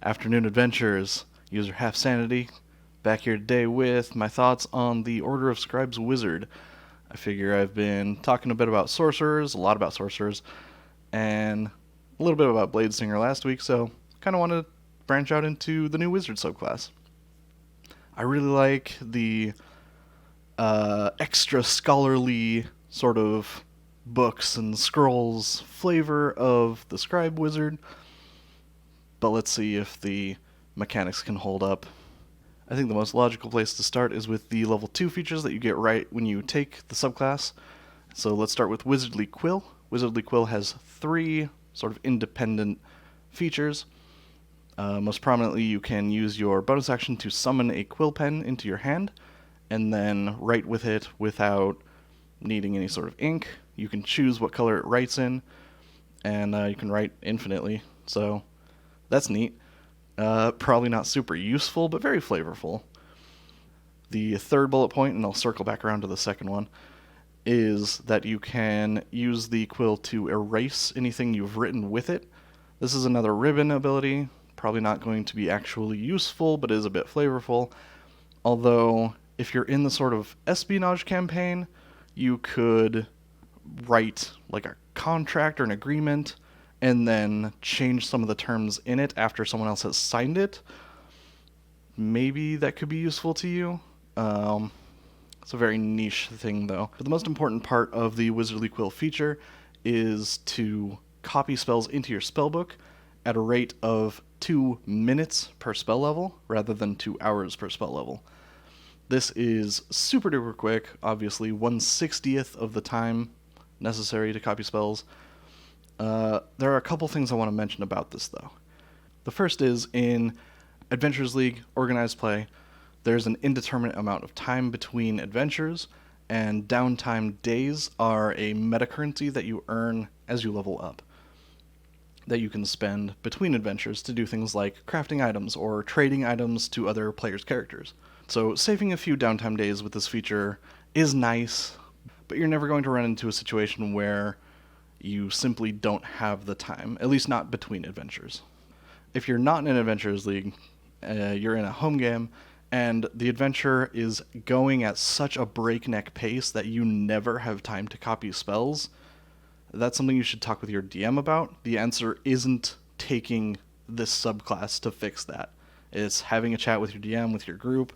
Afternoon Adventures, user half sanity, back here today with my thoughts on the Order of Scribes wizard. I figure I've been talking a bit about sorcerers, a lot about sorcerers, and a little bit about Bladesinger last week, so kind of want to branch out into the new wizard subclass. I really like the extra scholarly sort of books and scrolls flavor of the scribe wizard, but let's see if the mechanics can hold up. I think the most logical place to start is with the level 2 features that you get right when you take the subclass. So let's start with Wizardly Quill. Wizardly Quill has 3 sort of independent features. Most prominently, you can use your bonus action to summon a quill pen into your hand, and then write with it without needing any sort of ink. You can choose what color it writes in, and you can write infinitely, so that's neat. Probably not super useful, but very flavorful. The third bullet point, and I'll circle back around to the second one, is that you can use the quill to erase anything you've written with it. This is another ribbon ability, probably not going to be actually useful, but is a bit flavorful. Although, if you're in the sort of espionage campaign, you could write like a contract or an agreement and then change some of the terms in it after someone else has signed it. Maybe that could be useful to you. It's a very niche thing, though. But the most important part of the Wizardly Quill feature is to copy spells into your spellbook at a rate of 2 minutes per spell level, rather than 2 hours per spell level. This is super duper quick, obviously 1/60th of the time necessary to copy spells. There are a couple things I want to mention about this, though. The first is, in Adventures League organized play, there's an indeterminate amount of time between adventures, and downtime days are a meta currency that you earn as you level up, that you can spend between adventures to do things like crafting items or trading items to other players' characters. So saving a few downtime days with this feature is nice, but you're never going to run into a situation where you simply don't have the time, at least not between adventures. If you're not in an Adventures League, you're in a home game, and the adventure is going at such a breakneck pace that you never have time to copy spells, that's something you should talk with your DM about. The answer isn't taking this subclass to fix that. It's having a chat with your DM, with your group,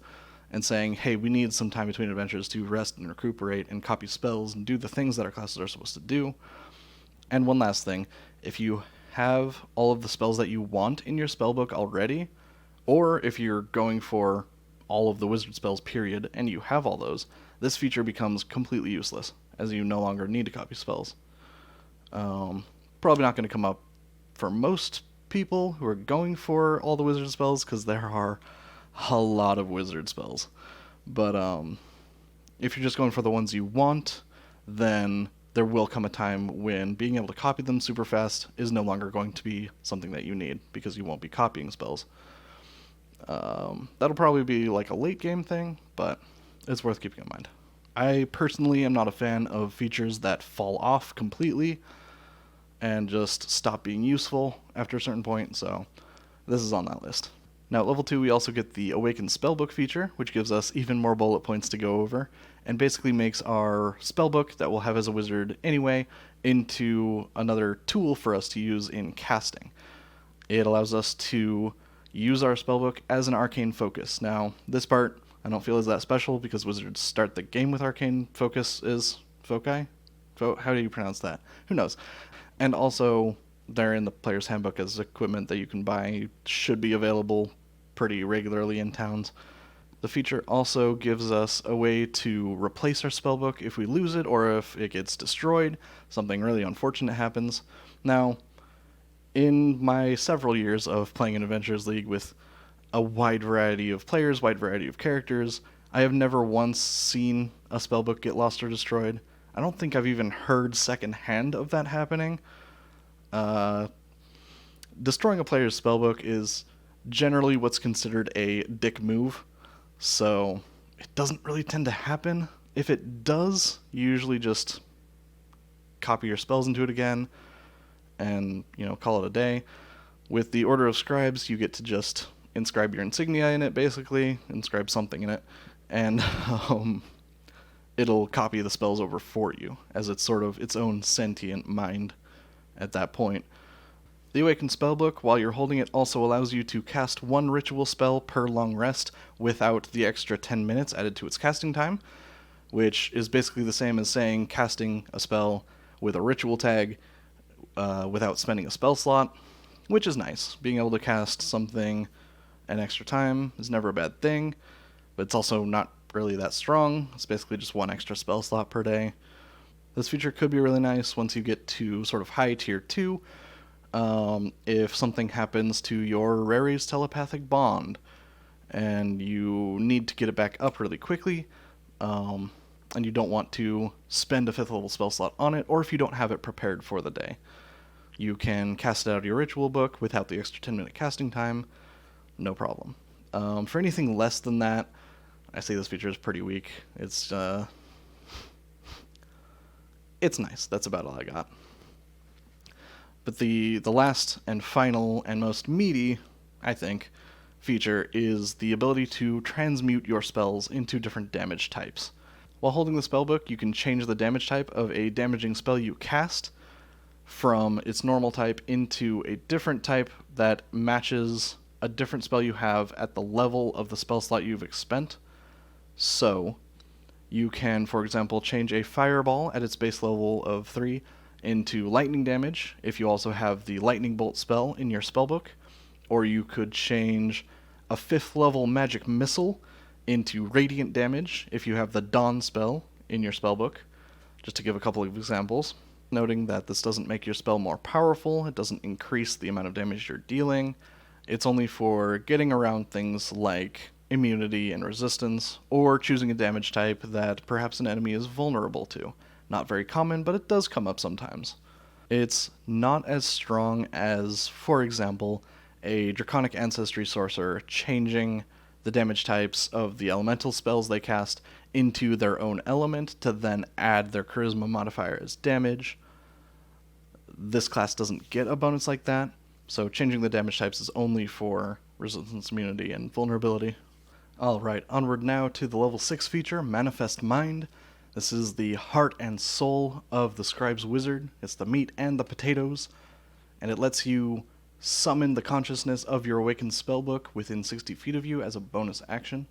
and saying, hey, we need some time between adventures to rest and recuperate and copy spells and do the things that our classes are supposed to do. And one last thing, if you have all of the spells that you want in your spellbook already, or if you're going for all of the wizard spells period and you have all those, this feature becomes completely useless, as you no longer need to copy spells. Probably not going to come up for most people who are going for all the wizard spells, because there are a lot of wizard spells. But if you're just going for the ones you want, then there will come a time when being able to copy them super fast is no longer going to be something that you need, because you won't be copying spells. That'll probably be like a late game thing, but it's worth keeping in mind. I personally am not a fan of features that fall off completely and just stop being useful after a certain point, so this is on that list. Now, at level 2, we also get the Awaken Spellbook feature, which gives us even more bullet points to go over, and basically makes our spellbook that we'll have as a wizard anyway into another tool for us to use in casting. It allows us to use our spellbook as an arcane focus. Now, this part I don't feel is that special, because wizards start the game with arcane focus is foci? How do you pronounce that? Who knows? And also, they're in the player's handbook as equipment that you can buy, should be available pretty regularly in towns. The feature also gives us a way to replace our spellbook if we lose it, or if it gets destroyed, something really unfortunate happens. Now, in my several years of playing in Adventures League with a wide variety of players, wide variety of characters, I have never once seen a spellbook get lost or destroyed. I don't think I've even heard secondhand of that happening. Destroying a player's spellbook is generally what's considered a dick move, so it doesn't really tend to happen. If it does, you usually just copy your spells into it again and, call it a day. With the Order of Scribes, you get to just inscribe your insignia in it, basically, inscribe something in it, and it'll copy the spells over for you, as it's sort of its own sentient mind at that point. The Awakened Spellbook, while you're holding it, also allows you to cast one ritual spell per long rest without the extra 10 minutes added to its casting time, which is basically the same as saying casting a spell with a ritual tag without spending a spell slot, which is nice. Being able to cast something an extra time is never a bad thing, but it's also not really that strong. It's basically just one extra spell slot per day. This feature could be really nice once you get to sort of high tier 2, if something happens to your Rary's telepathic bond and you need to get it back up really quickly, and you don't want to spend a 5th level spell slot on it, or if you don't have it prepared for the day. You can cast it out of your ritual book without the extra 10-minute casting time, no problem. For anything less than that, I say this feature is pretty weak. It's nice. That's about all I got. But the last and final and most meaty, I think, feature is the ability to transmute your spells into different damage types. While holding the spellbook, you can change the damage type of a damaging spell you cast from its normal type into a different type that matches a different spell you have at the level of the spell slot you've expended. So, you can, for example, change a fireball at its base level of 3 into lightning damage if you also have the lightning bolt spell in your spellbook, or you could change a 5th level magic missile into radiant damage if you have the dawn spell in your spellbook, just to give a couple of examples. Noting that this doesn't make your spell more powerful, it doesn't increase the amount of damage you're dealing, it's only for getting around things like immunity and resistance, or choosing a damage type that perhaps an enemy is vulnerable to. Not very common, but it does come up sometimes. It's not as strong as, for example, a Draconic Ancestry sorcerer changing the damage types of the elemental spells they cast into their own element to then add their charisma modifier as damage. This class doesn't get a bonus like that, so changing the damage types is only for resistance, immunity, and vulnerability. Alright, onward now to the level 6 feature, Manifest Mind. This is the heart and soul of the Scribe's Wizard. It's the meat and the potatoes, and it lets you summon the consciousness of your awakened spellbook within 60 feet of you as a bonus action.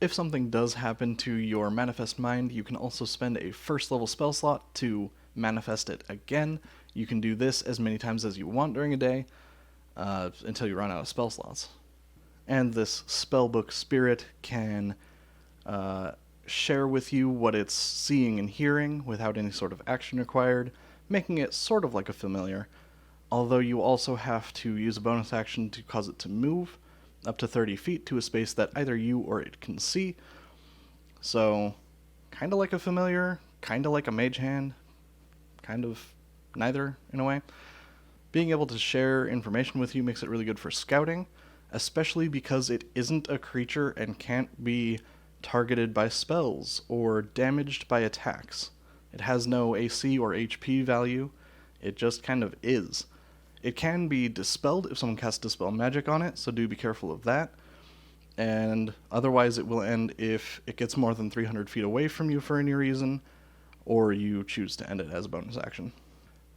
If something does happen to your Manifest Mind, you can also spend a 1st level spell slot to manifest it again. You can do this as many times as you want during a day, until you run out of spell slots. And this spellbook spirit can share with you what it's seeing and hearing without any sort of action required, making it sort of like a familiar, although you also have to use a bonus action to cause it to move up to 30 feet to a space that either you or it can see. So, kind of like a familiar, kind of like a mage hand, kind of neither in a way. Being able to share information with you makes it really good for scouting, especially because it isn't a creature and can't be targeted by spells or damaged by attacks. It has no AC or HP value, it just kind of is. It can be dispelled if someone casts Dispel Magic on it, so do be careful of that. And otherwise it will end if it gets more than 300 feet away from you for any reason, or you choose to end it as a bonus action.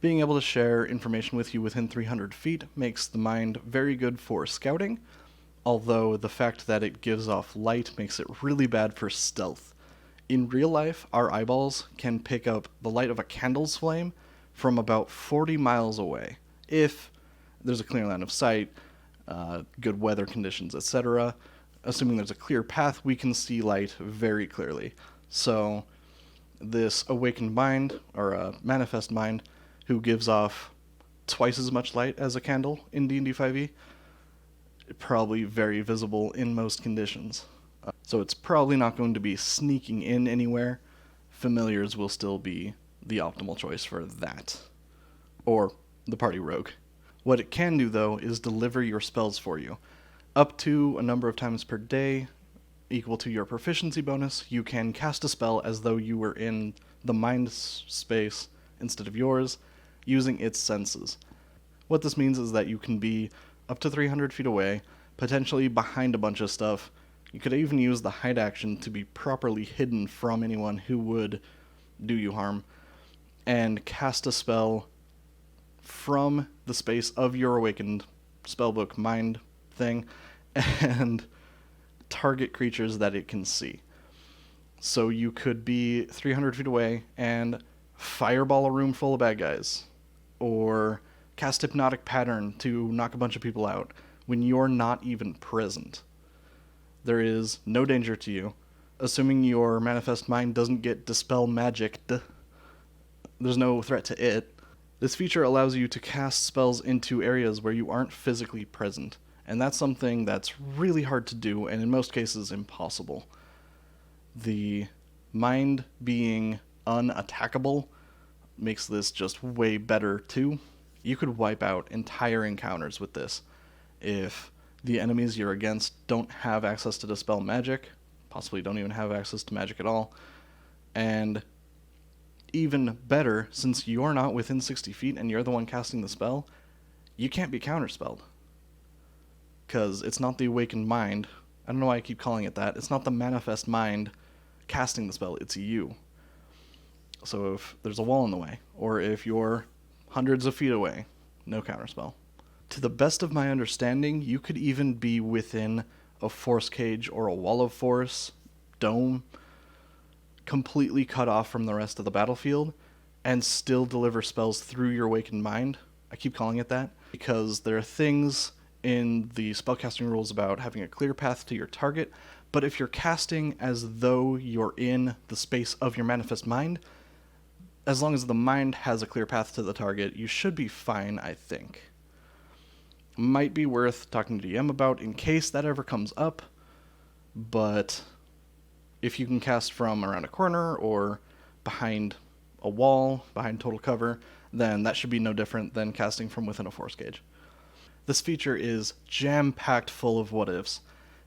Being able to share information with you within 300 feet makes the mind very good for scouting, although the fact that it gives off light makes it really bad for stealth. In real life, our eyeballs can pick up the light of a candle's flame from about 40 miles away, if there's a clear line of sight, good weather conditions, etc. Assuming there's a clear path, we can see light very clearly. So this awakened mind, or a manifest mind, who gives off twice as much light as a candle in D&D 5e, probably very visible in most conditions. So it's probably not going to be sneaking in anywhere. Familiars will still be the optimal choice for that. Or the party rogue. What it can do, though, is deliver your spells for you. Up to a number of times per day, equal to your proficiency bonus, you can cast a spell as though you were in the mind space instead of yours, using its senses. What this means is that you can be up to 300 feet away, potentially behind a bunch of stuff. You could even use the hide action to be properly hidden from anyone who would do you harm, and cast a spell from the space of your awakened spellbook mind thing and target creatures that it can see. So you could be 300 feet away and fireball a room full of bad guys, or cast Hypnotic Pattern to knock a bunch of people out when you're not even present. There is no danger to you. Assuming your Manifest Mind doesn't get Dispel Magicked, there's no threat to it. This feature allows you to cast spells into areas where you aren't physically present, and that's something that's really hard to do, and in most cases impossible. The mind being unattackable makes this just way better too. You could wipe out entire encounters with this. If the enemies you're against don't have access to Dispel Magic, possibly don't even have access to magic at all, and even better, since you're not within 60 feet and you're the one casting the spell, you can't be counterspelled. Because it's not the awakened mind. I don't know why I keep calling it that. It's not the manifest mind casting the spell, it's you. So if there's a wall in the way, or if you're hundreds of feet away, no counterspell. To the best of my understanding, you could even be within a force cage or a wall of force, dome, completely cut off from the rest of the battlefield, and still deliver spells through your awakened mind. I keep calling it that because there are things in the spellcasting rules about having a clear path to your target, but if you're casting as though you're in the space of your manifest mind, as long as the mind has a clear path to the target, you should be fine, I think. Might be worth talking to DM about in case that ever comes up, but if you can cast from around a corner or behind a wall, behind total cover, then that should be no different than casting from within a force cage. This feature is jam-packed full of what-ifs,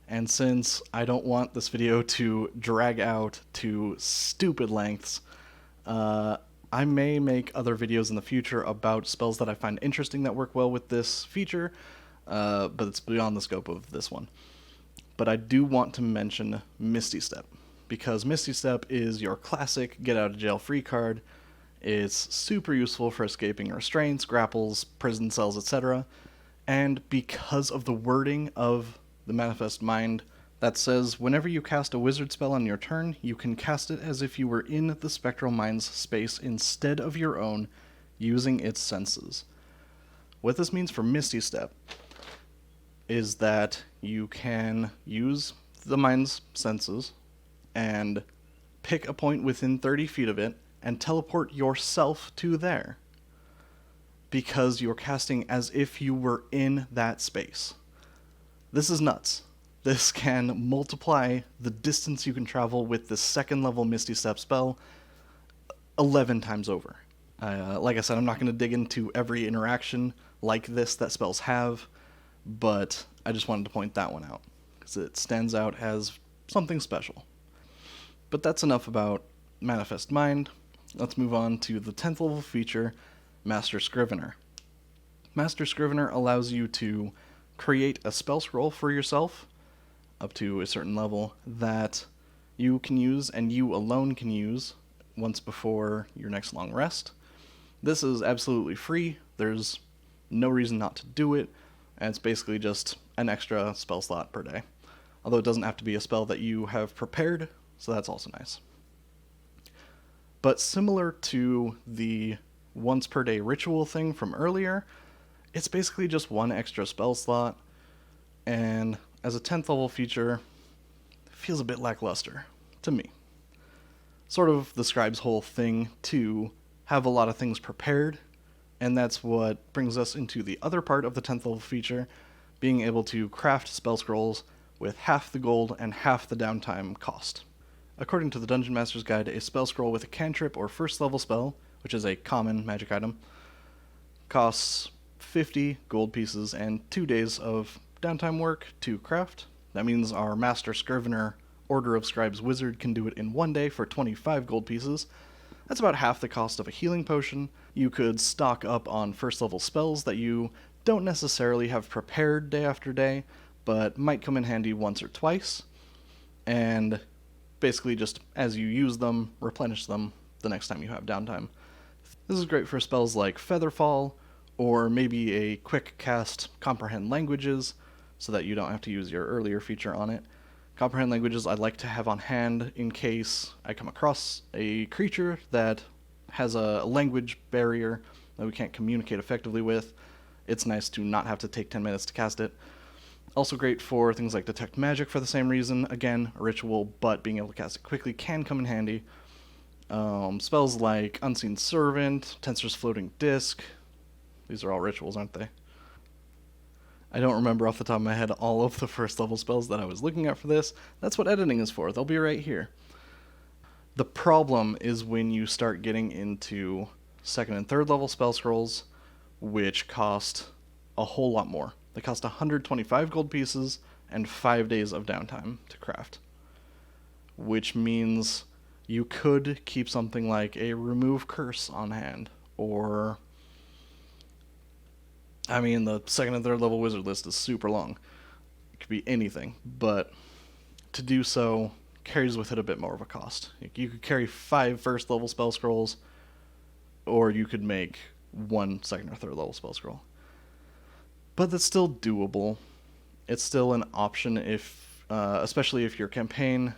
and since I don't want this video to drag out to stupid lengths, I may make other videos in the future about spells that I find interesting that work well with this feature, but it's beyond the scope of this one. But I do want to mention Misty Step, because Misty Step is your classic get-out-of-jail-free card. It's super useful for escaping restraints, grapples, prison cells, etc., and because of the wording of the Manifest Mind that says whenever you cast a wizard spell on your turn, you can cast it as if you were in the Spectral Mind's space instead of your own, using its senses. What this means for Misty Step is that you can use the Mind's senses and pick a point within 30 feet of it and teleport yourself to there, because you're casting as if you were in that space. This is nuts. This can multiply the distance you can travel with the second level Misty Step spell 11 times over. Like I said, I'm not going to dig into every interaction like this that spells have, but I just wanted to point that one out, because it stands out as something special. But that's enough about Manifest Mind. Let's move on to the 10th level feature, Master Scrivener. Master Scrivener allows you to create a spell scroll for yourself up to a certain level that you can use and you alone can use once before your next long rest. This is absolutely free. There's no reason not to do it, and it's basically just an extra spell slot per day. Although it doesn't have to be a spell that you have prepared, so that's also nice. But similar to the once per day ritual thing from earlier, it's basically just one extra spell slot, and as a 10th level feature, it feels a bit lackluster to me. Sort of the Scribe's whole thing to have a lot of things prepared, and that's what brings us into the other part of the 10th level feature, being able to craft spell scrolls with half the gold and half the downtime cost. According to the Dungeon Master's Guide, a spell scroll with a cantrip or first level spell, which is a common magic item, costs 50 gold pieces and 2 days of downtime work to craft. That means our Master Scrivener Order of Scribes wizard can do it in 1 day for 25 gold pieces. That's about half the cost of a healing potion. You could stock up on first level spells that you don't necessarily have prepared day after day, but might come in handy once or twice, and basically just as you use them, replenish them the next time you have downtime. This is great for spells like Featherfall, or maybe a quick cast Comprehend Languages, so that you don't have to use your earlier feature on it. Comprehend Languages I'd like to have on hand in case I come across a creature that has a language barrier that we can't communicate effectively with. It's nice to not have to take 10 minutes to cast it. Also great for things like Detect Magic for the same reason. Again, a ritual, but being able to cast it quickly can come in handy. Spells like Unseen Servant, Tensor's Floating Disc. These are all rituals, aren't they? I don't remember off the top of my head all of the first level spells that I was looking at for this. That's what editing is for. They'll be right here. The problem is when you start getting into second and third level spell scrolls, which cost a whole lot more. They cost 125 gold pieces and 5 days of downtime to craft, which means you could keep something like a Remove Curse on hand, or I mean, the second and third level wizard list is super long. It could be anything, but to do so carries with it a bit more of a cost. You could carry 5 first level spell scrolls, or you could make 1 second or third level spell scroll. But that's still doable. It's still an option if, especially if your campaign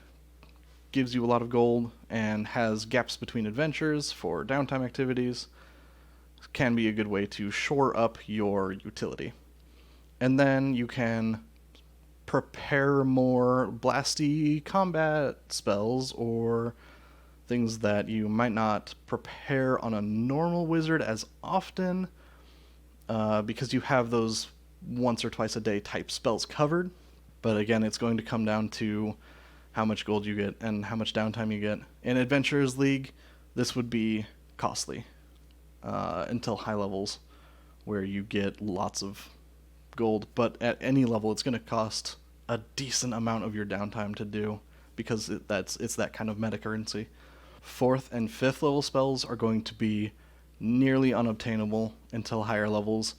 gives you a lot of gold and has gaps between adventures for downtime activities. Can be a good way to shore up your utility. And then you can prepare more blasty combat spells or things that you might not prepare on a normal wizard as often, because you have those once or twice a day type spells covered. But again, it's going to come down to how much gold you get and how much downtime you get. In Adventurers League, this would be costly until high levels where you get lots of gold, but at any level it's going to cost a decent amount of your downtime to do, because it's that kind of meta currency. 4th and 5th level spells are going to be nearly unobtainable until higher levels,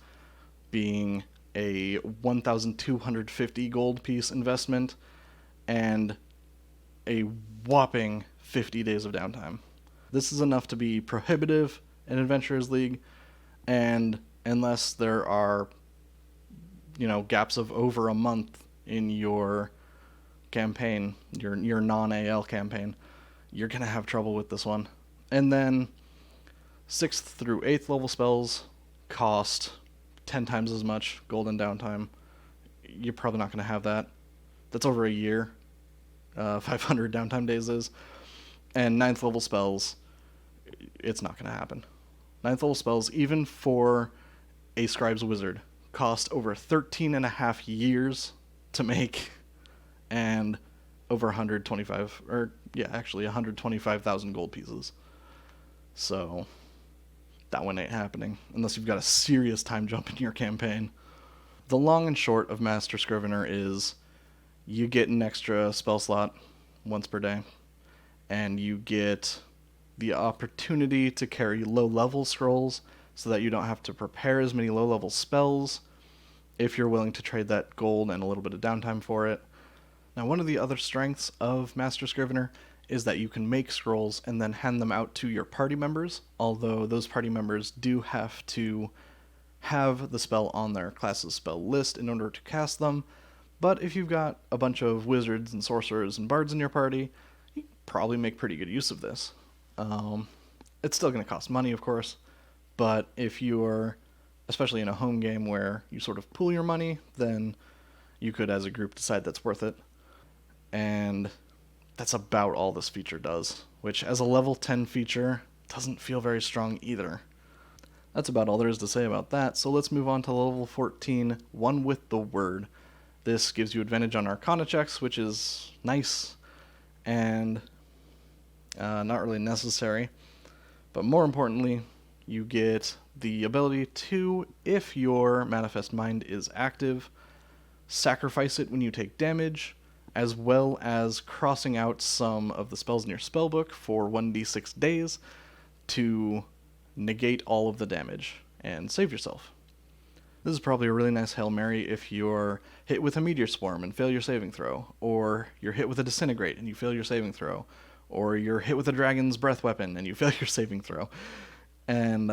being a 1,250 gold piece investment and a whopping 50 days of downtime. This is enough to be prohibitive in Adventurers League, and unless there are, gaps of over a month in your campaign, your non-AL campaign, you're going to have trouble with this one. And then 6th through 8th level spells cost 10 times as much gold and downtime. You're probably not going to have that. That's over a year. 500 downtime days is. And 9th level spells, it's not going to happen. 9th level spells, even for a Scribe's Wizard, cost over 13 and a half years to make, and over 125,000 gold pieces. So that one ain't happening unless you've got a serious time jump in your campaign. The long and short of Master Scrivener is you get an extra spell slot once per day, and you get the opportunity to carry low-level scrolls so that you don't have to prepare as many low-level spells if you're willing to trade that gold and a little bit of downtime for it. Now, one of the other strengths of Master Scrivener is that you can make scrolls and then hand them out to your party members, although those party members do have to have the spell on their class's spell list in order to cast them. But if you've got a bunch of wizards and sorcerers and bards in your party, you can probably make pretty good use of this. It's still going to cost money, of course, but if you're, especially in a home game where you sort of pool your money, then you could, as a group, decide that's worth it. And that's about all this feature does, which, as a level 10 feature, doesn't feel very strong either. That's about all there is to say about that, so let's move on to level 14, One with the Word. This gives you advantage on Arcana checks, which is nice, and not really necessary. But more importantly, you get the ability to, if your Manifest Mind is active, sacrifice it when you take damage, as well as crossing out some of the spells in your spellbook for 1d6 days to negate all of the damage and save yourself. This is probably a really nice Hail Mary if you're hit with a Meteor Swarm and fail your saving throw, or you're hit with a Disintegrate and you fail your saving throw, or you're hit with a Dragon's Breath weapon and you fail your saving throw. And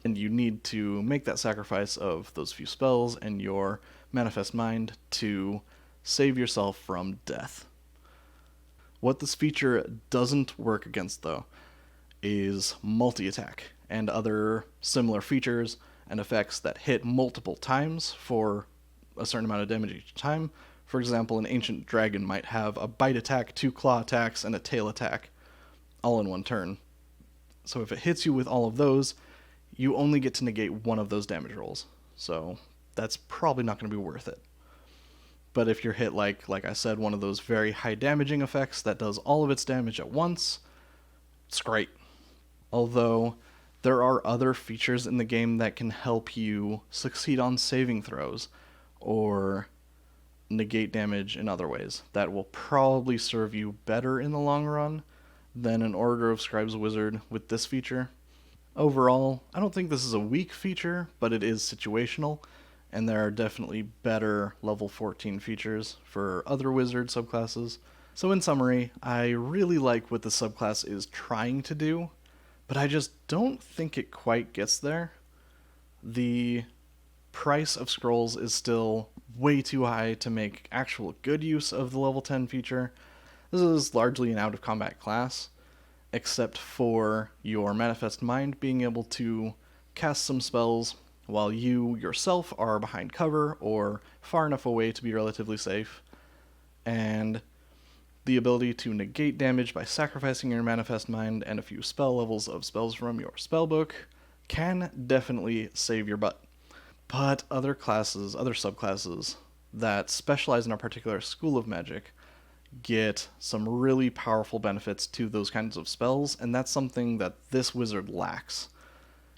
you need to make that sacrifice of those few spells and your Manifest Mind to save yourself from death. What this feature doesn't work against, though, is multi-attack and other similar features and effects that hit multiple times for a certain amount of damage each time. For example, an Ancient Dragon might have a bite attack, 2 claw attacks, and a tail attack, all in one turn. So if it hits you with all of those, you only get to negate one of those damage rolls. So that's probably not going to be worth it. But if you're hit like I said, one of those very high damaging effects that does all of its damage at once, it's great. Although there are other features in the game that can help you succeed on saving throws or negate damage in other ways that will probably serve you better in the long run than an Order of Scribes wizard with this feature. Overall, I don't think this is a weak feature, but it is situational, and there are definitely better level 14 features for other wizard subclasses. So in summary, I really like what the subclass is trying to do, but I just don't think it quite gets there. The price of scrolls is still way too high to make actual good use of the level 10 feature. This is largely an out-of-combat class, except for your Manifest Mind being able to cast some spells while you yourself are behind cover or far enough away to be relatively safe, and the ability to negate damage by sacrificing your Manifest Mind and a few spell levels of spells from your Spellbook can definitely save your butt. But other classes, other subclasses that specialize in a particular school of magic get some really powerful benefits to those kinds of spells, and that's something that this wizard lacks.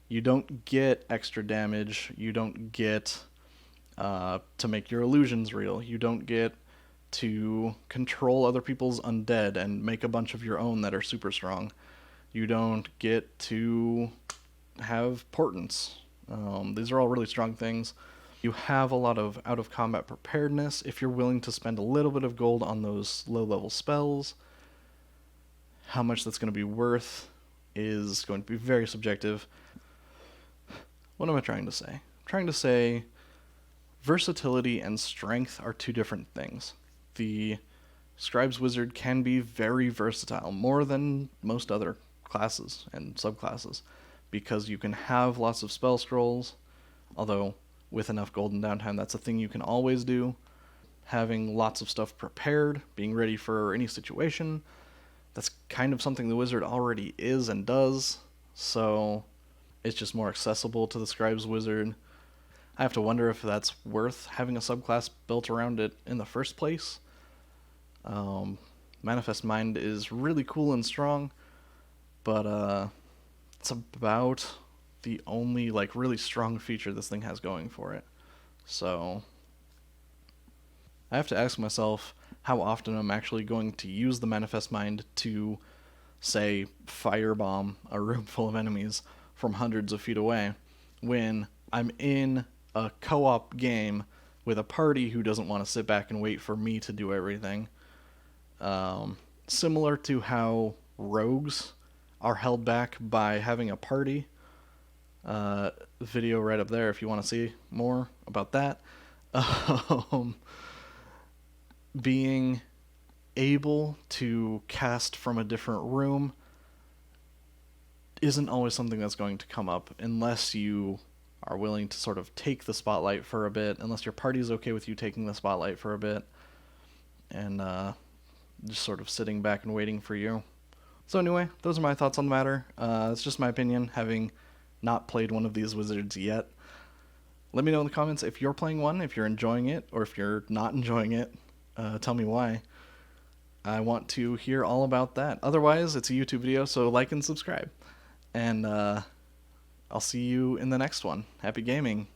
You don't get extra damage, you don't get to make your illusions real, you don't get to control other people's undead and make a bunch of your own that are super strong. You don't get to have portents. These are all really strong things. You have a lot of out-of-combat preparedness if you're willing to spend a little bit of gold on those low-level spells. How much that's going to be worth is going to be very subjective. What am I trying to say? I'm trying to say versatility and strength are two different things. The Scribes Wizard can be very versatile, more than most other classes and subclasses, because you can have lots of spell scrolls, although with enough golden downtime, that's a thing you can always do. Having lots of stuff prepared, being ready for any situation, that's kind of something the wizard already is and does, so it's just more accessible to the Scribes Wizard. I have to wonder if that's worth having a subclass built around it in the first place. Manifest Mind is really cool and strong, but it's about the only really strong feature this thing has going for it. So I have to ask myself how often I'm actually going to use the Manifest Mind to, say, firebomb a room full of enemies from hundreds of feet away when I'm in a co-op game with a party who doesn't want to sit back and wait for me to do everything. Similar to how rogues are held back by having a party. Video right up there if you want to see more about that. Being able to cast from a different room isn't always something that's going to come up unless you are willing to sort of take the spotlight for a bit, unless your party's okay with you taking the spotlight for a bit, and just sort of sitting back and waiting for you. So anyway, those are my thoughts on the matter. It's just my opinion, having not played one of these wizards yet. Let me know in the comments if you're playing one, if you're enjoying it, or if you're not enjoying it. Tell me why. I want to hear all about that. Otherwise, it's a YouTube video, so like and subscribe. And I'll see you in the next one. Happy gaming.